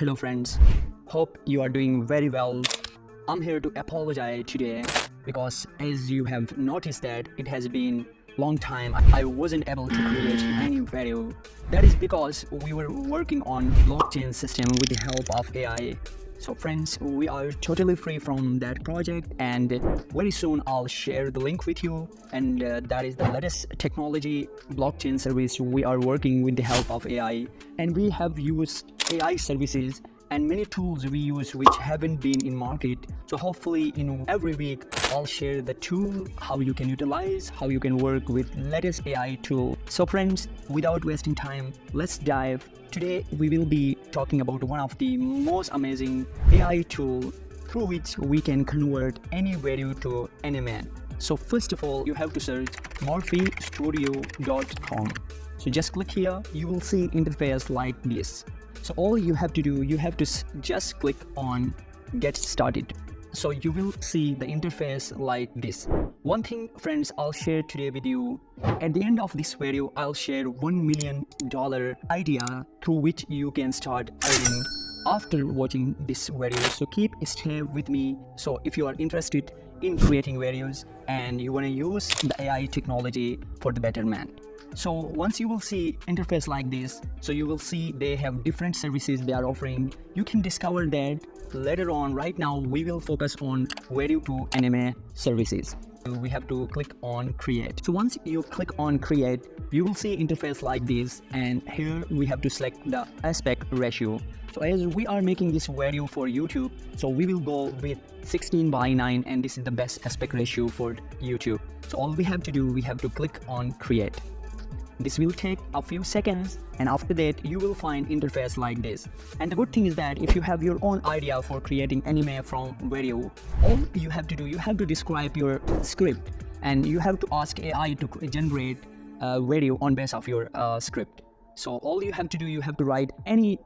Hello friends, hope you are doing very well. I'm here to apologize today because as you have noticed that it has been long time I wasn't able to create any video. That is because we were working on blockchain system with the help of AI. So friends, we are totally free from that project and very soon I'll share the link with you, and that is the latest technology blockchain service we are working with the help of AI, and we have used AI services and many tools we use which haven't been in market. So hopefully in every week I'll share the tool, how you can utilize, how you can work with latest AI tool. So friends, without wasting time, let's dive. Today we will be talking about one of the most amazing AI tool through which we can convert any video to anime. So first of all, you have to search morphystudio.com. So just click here, you will see interface like this. So all you have to do, you have to just click on get started. So you will see the interface like this. One thing friends, I'll share today with you. At the end of this video, I'll share $1 million idea through which you can start earning after watching this video. So stay with me. So if you are interested in creating videos and you want to use the AI technology for the betterment. So once you will see interface like this, so you will see they have different services they are offering. You can discover that later on. Right now we will focus on video to anime services. We have to click on create. So once you click on create, you will see interface like this, and here we have to select the aspect ratio. So as we are making this video for YouTube, so we will go with 16:9, and this is the best aspect ratio for YouTube. So all we have to do, we have to click on create. This will take a few seconds, and after that you will find interface like this. And the good thing is that if you have your own idea for creating anime from video, all you have to do, you have to describe your script and you have to ask AI to generate a video on base of your script. So all you have to do, you have to write any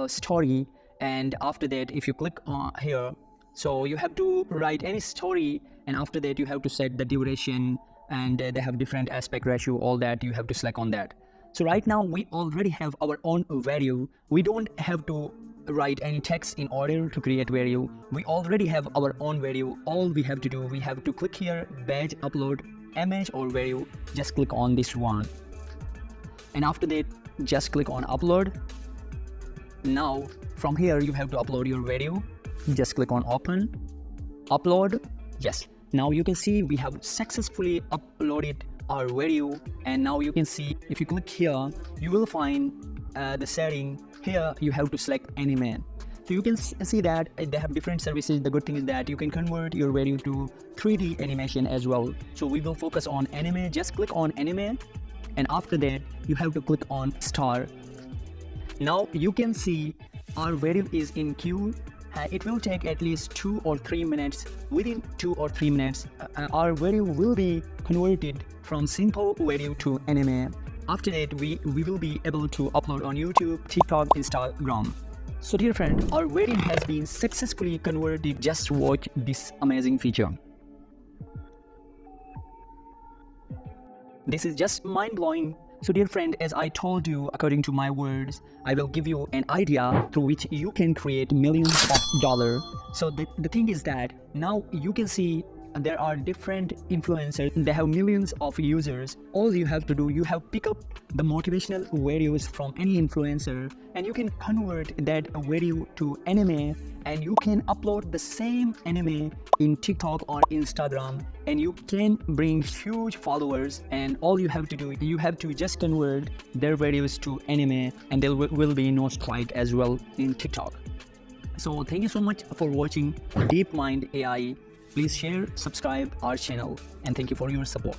story, and after that if you click on here, so you have to write any story, and after that you have to set the duration, and they have different aspect ratio, all that you have to select on that. So right now we already have our own video. We don't have to write any text in order to create video. We already have our own video. All we have to do, we have to click here, badge, upload image or video. Just click on this one, and after that just click on upload. Now from here you have to upload your video. Just click on open, upload. Yes. Now you can see we have successfully uploaded our video, and now you can see if you click here, you will find the setting. Here you have to select anime. So you can see that they have different services. The good thing is that you can convert your video to 3D animation as well. So we will focus on anime. Just click on anime, and after that you have to click on start. Now you can see our video is in queue. It will take at least 2 or 3 minutes. Within 2 or 3 minutes, our video will be converted from simple video to anime. After that, we will be able to upload on YouTube, TikTok, Instagram. So dear friend, our video has been successfully converted. Just watch this amazing feature. This is just mind-blowing. So dear friend, as I told you, according to my words, I will give you an idea through which you can create millions of dollars. So the thing is that now you can see there are different influencers. They have millions of users. All you have to do, you have pick up the motivational videos from any influencer, and you can convert that video to anime, and you can upload the same anime in TikTok or Instagram, and you can bring huge followers. And all you have to do, you have to just convert their videos to anime, and there will be no strike as well in TikTok. So thank you so much for watching DeepMind AI. Please share, subscribe our channel, and thank you for your support.